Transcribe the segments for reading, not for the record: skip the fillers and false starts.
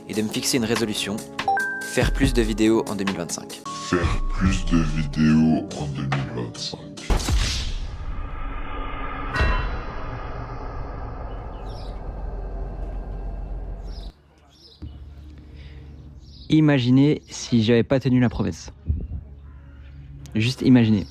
et de me fixer une résolution, faire plus de vidéos en 2025. Faire plus de vidéos en 2025. Imaginez si j'avais pas tenu la promesse. Juste imaginez.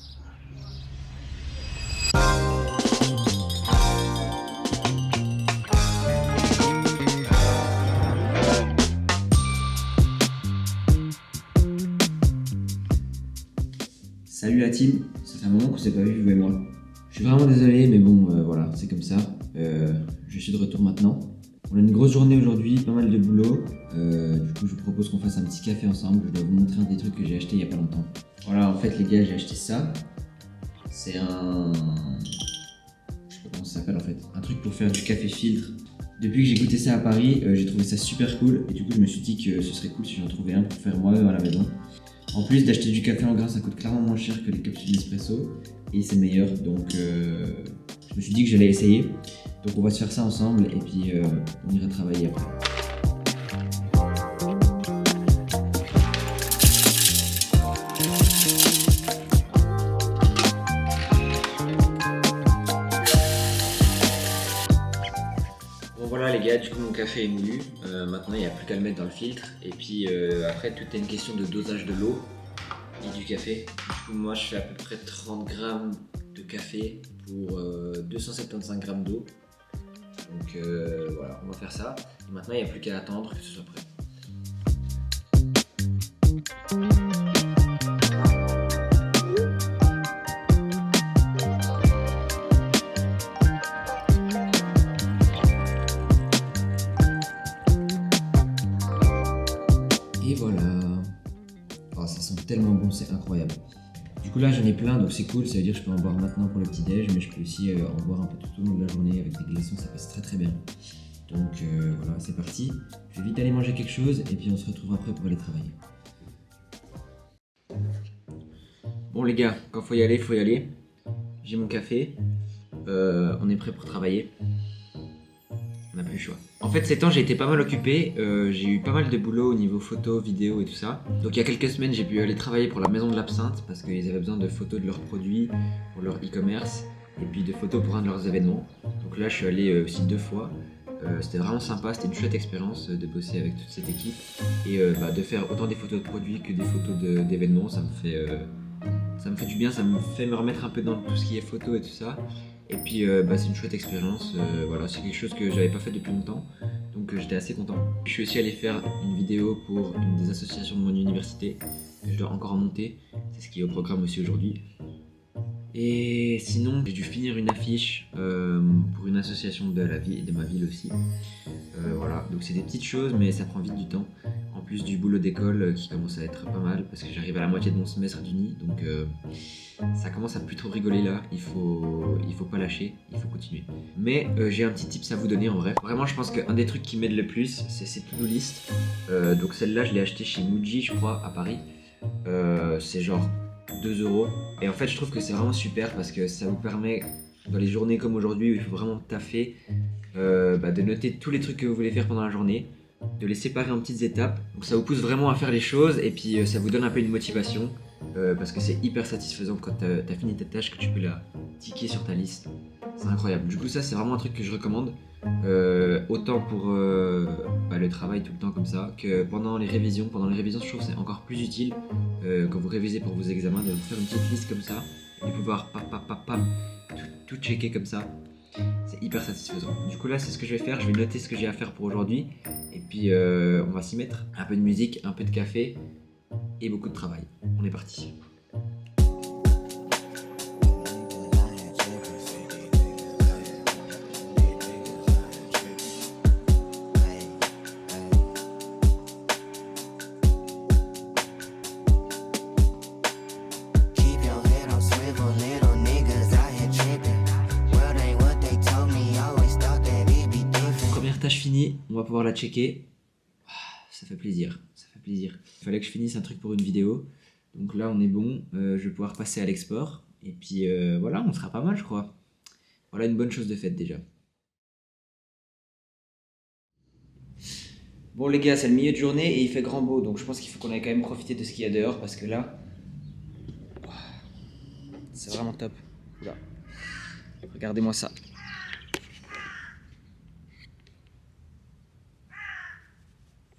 Salut la team, ça fait un moment qu'on s'est pas vu vous et moi. Je suis vraiment désolé mais bon voilà, c'est comme ça. Je suis de retour maintenant. On a une grosse journée aujourd'hui, pas mal de boulot. Du coup je vous propose qu'on fasse un petit café ensemble. Je dois vous montrer un des trucs que j'ai acheté il y a pas longtemps. Voilà, en fait les gars, j'ai acheté ça. C'est un... je sais pas comment ça s'appelle en fait. Un truc pour faire du café filtre. Depuis que j'ai goûté ça à Paris, j'ai trouvé ça super cool. Et du coup je me suis dit que ce serait cool si j'en trouvais un pour faire moi-même à la maison. En plus d'acheter du café en grain, ça coûte clairement moins cher que les capsules d'espresso et c'est meilleur, donc je me suis dit que j'allais essayer. Donc on va se faire ça ensemble et puis on ira travailler après. Bon voilà les gars, du coup mon café est moulu, maintenant il n'y a plus qu'à le mettre dans le filtre et puis après tout est une question de dosage de l'eau et du café. Du coup moi je fais à peu près 30 grammes de café pour 275 grammes d'eau. Donc voilà, on va faire ça et maintenant il n'y a plus qu'à attendre que ce soit prêt. Et voilà. Oh, ça sent tellement bon, c'est incroyable. Du coup là j'en ai plein donc c'est cool, ça veut dire que je peux en boire maintenant pour le petit déj, mais je peux aussi en boire un peu tout au long de la journée avec des glaçons, ça passe très très bien. Donc voilà, c'est parti. Je vais vite aller manger quelque chose et puis on se retrouve après pour aller travailler. Bon les gars, quand faut y aller, faut y aller. J'ai mon café, on est prêt pour travailler. On n'a plus le choix. En fait ces temps j'ai été pas mal occupé, j'ai eu pas mal de boulot au niveau photo, vidéo et tout ça. Donc il y a quelques semaines j'ai pu aller travailler pour la Maison de l'Absinthe parce qu'ils avaient besoin de photos de leurs produits pour leur e-commerce et puis de photos pour un de leurs événements. Donc là je suis allé aussi 2 fois. C'était vraiment sympa, c'était une chouette expérience de bosser avec toute cette équipe et de faire autant des photos de produits que des photos d'événements, ça me fait du bien, ça me fait me remettre un peu dans tout ce qui est photo et tout ça. Et puis c'est une chouette expérience, voilà, c'est quelque chose que j'avais pas fait depuis longtemps, donc j'étais assez content. Je suis aussi allé faire une vidéo pour une des associations de mon université, que je dois encore monter, c'est ce qui est au programme aussi aujourd'hui. Et sinon, j'ai dû finir une affiche pour une association de ma ville aussi. Voilà, donc c'est des petites choses, mais ça prend vite du temps. En plus du boulot d'école qui commence à être pas mal, parce que j'arrive à la moitié de mon semestre d'uni, donc ça commence à plus trop rigoler là. Il faut pas lâcher, il faut continuer. Mais j'ai un petit tips à vous donner en vrai. Vraiment, je pense qu'un des trucs qui m'aide le plus, c'est ces to-do list. Donc celle-là, je l'ai achetée chez Muji, je crois, à Paris. C'est genre 2 €. Et en fait, je trouve que c'est vraiment super parce que ça vous permet, dans les journées comme aujourd'hui où il faut vraiment taffer, de noter tous les trucs que vous voulez faire pendant la journée, de les séparer en petites étapes. Donc ça vous pousse vraiment à faire les choses et puis ça vous donne un peu une motivation parce que c'est hyper satisfaisant quand t'as fini ta tâche que tu peux la ticker sur ta liste. C'est incroyable. Du coup ça c'est vraiment un truc que je recommande. Autant pour le travail tout le temps comme ça que pendant les révisions. Pendant les révisions je trouve que c'est encore plus utile quand vous révisez pour vos examens de vous faire une petite liste comme ça et pouvoir tout checker comme ça. C'est hyper satisfaisant. Du coup là c'est ce que je vais faire, je vais noter ce que j'ai à faire pour aujourd'hui et puis on va s'y mettre. Un peu de musique, un peu de café et beaucoup de travail. On est parti. Tâche finie, on va pouvoir la checker. Ça fait plaisir, ça fait plaisir. Il fallait que je finisse un truc pour une vidéo. Donc là on est bon, je vais pouvoir passer à l'export. Et puis voilà, on sera pas mal je crois. Voilà une bonne chose de faite déjà. Bon les gars, c'est le milieu de journée et il fait grand beau, donc je pense qu'il faut qu'on aille quand même profiter de ce qu'il y a dehors parce que là, c'est vraiment top. Oula. Regardez-moi ça.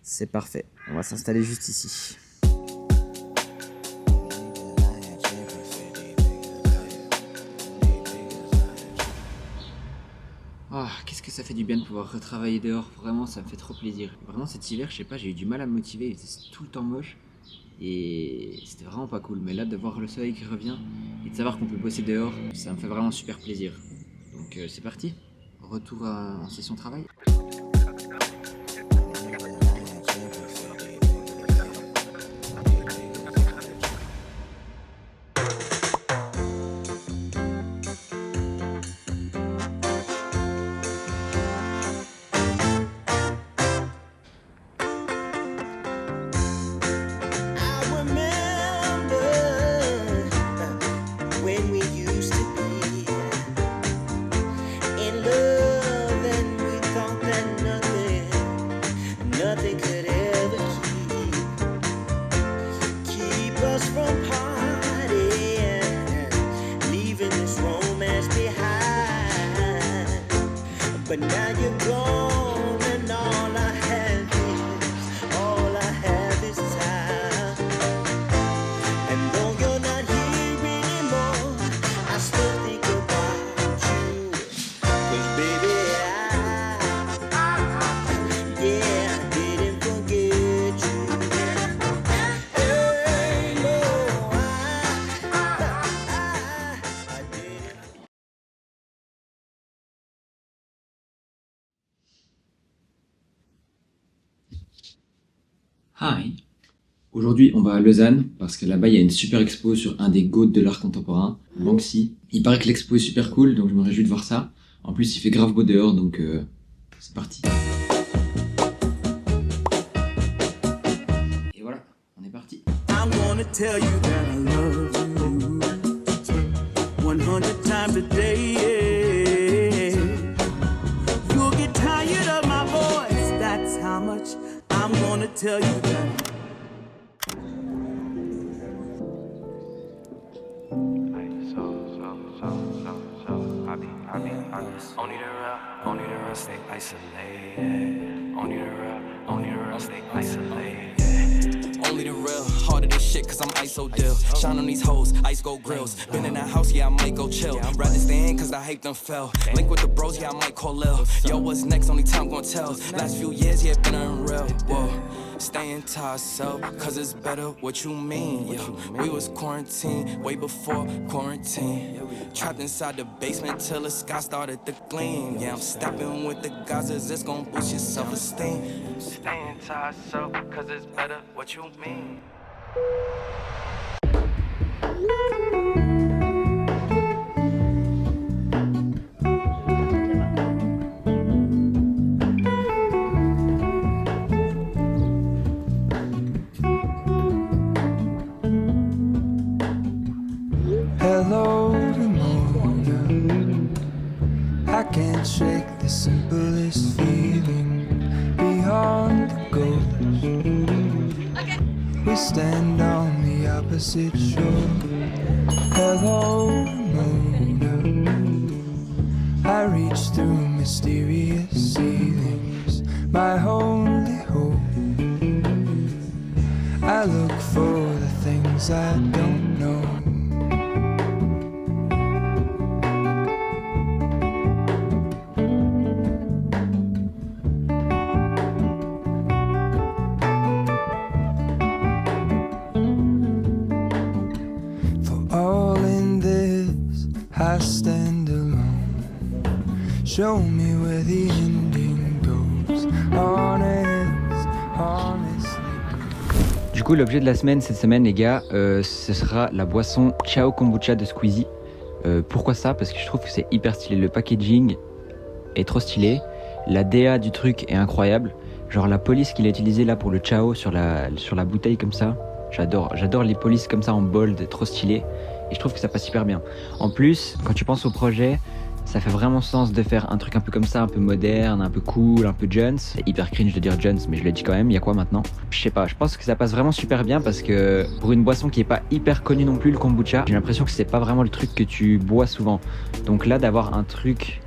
C'est parfait. On va s'installer juste ici. Ah, qu'est-ce que ça fait du bien de pouvoir retravailler dehors. Vraiment, ça me fait trop plaisir. Vraiment, cet hiver, je sais pas, j'ai eu du mal à me motiver. Il faisait tout le temps moche. Et c'était vraiment pas cool. Mais là, de voir le soleil qui revient et de savoir qu'on peut bosser dehors, ça me fait vraiment super plaisir. Donc c'est parti. Retour en session travail. But now you're gone and all I have is time. And though you're not here anymore, I still think about you. 'Cause baby, yeah, I didn't forget you. Hey, no, I didn't. Hi. Aujourd'hui, on va à Lausanne parce que là-bas, il y a une super expo sur un des goats de l'art contemporain, Banksy. Il paraît que l'expo est super cool, donc je me réjouis de voir ça. En plus, il fait grave beau dehors, donc c'est parti. Et voilà, on est parti. I wanna tell you that I love you 100 times a day. You'll get tired of my voice, that's how much I'm gonna tell you that. Only the real stay isolated. Only the real stay isolated. Only the real, harder this shit cause I'm ISO deal. Shine on these hoes, ice gold grills. Been in that house, yeah, I might go chill. Rather stay in cause I hate them fell. Link with the bros, yeah, I might call Lil. Yo, what's next? Only time gon' tell. Last few years, yeah, been unreal. Whoa. Staying to ourselves, cause it's better what you mean. Yeah. We was quarantined way before quarantine. Trapped inside the basement till the sky started to gleam. Yeah, I'm stepping with the Gazas, it's gon' boost your self-esteem. Staying to ourselves, cause it's better what you mean. Hello, Ramona. I can't shake the simplest feeling beyond the ghost. We stand on the opposite shore. Hello, Ramona. I reach through mysterious ceilings, my only hope. I look for the things I don't know. I stand alone. Show me where the ending goes. Honestly. Du coup, l'objet de la semaine, cette semaine, les gars, ce sera la boisson Ciao Kombucha de Squeezie. Pourquoi ça? Parce que je trouve que c'est hyper stylé. Le packaging est trop stylé. La DA du truc est incroyable. Genre la police qu'il a utilisée là pour le Ciao sur la bouteille comme ça. J'adore les polices comme ça en bold, trop stylé. Et je trouve que ça passe hyper bien. En plus, quand tu penses au projet, Ça fait vraiment sens de faire un truc un peu comme ça, un peu moderne, un peu cool, un peu Jones. C'est hyper cringe de dire Jones, mais je le dis quand même, il y a quoi maintenant? Je sais pas, je pense que ça passe vraiment super bien parce que pour une boisson qui est pas hyper connue non plus, le kombucha, j'ai l'impression que c'est pas vraiment le truc que tu bois souvent. Donc là, d'avoir un truc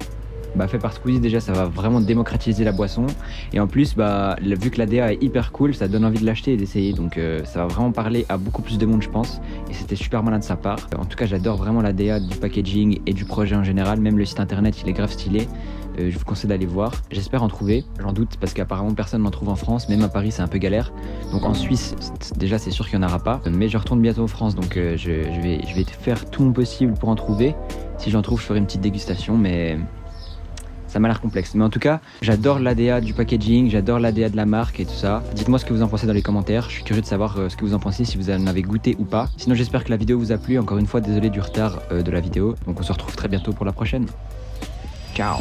fait par Squeezie, déjà ça va vraiment démocratiser la boisson, et en plus vu que la DA est hyper cool, ça donne envie de l'acheter et d'essayer, donc ça va vraiment parler à beaucoup plus de monde je pense, et c'était super malin de sa part. En tout cas j'adore vraiment la DA du packaging et du projet en général, même le site internet il est grave stylé. Je vous conseille d'aller voir, j'espère en trouver, j'en doute parce qu'apparemment personne n'en trouve en France, même à Paris c'est un peu galère, donc en Suisse déjà c'est sûr qu'il n'y en aura pas, mais je retourne bientôt en France, donc je vais faire tout mon possible pour en trouver. Si j'en trouve je ferai une petite dégustation, mais ça m'a l'air complexe. Mais en tout cas, j'adore l'ADA du packaging, j'adore l'ADA de la marque et tout ça. Dites-moi ce que vous en pensez dans les commentaires. Je suis curieux de savoir ce que vous en pensez, si vous en avez goûté ou pas. Sinon, j'espère que la vidéo vous a plu. Encore une fois, désolé du retard de la vidéo. Donc on se retrouve très bientôt pour la prochaine. Ciao!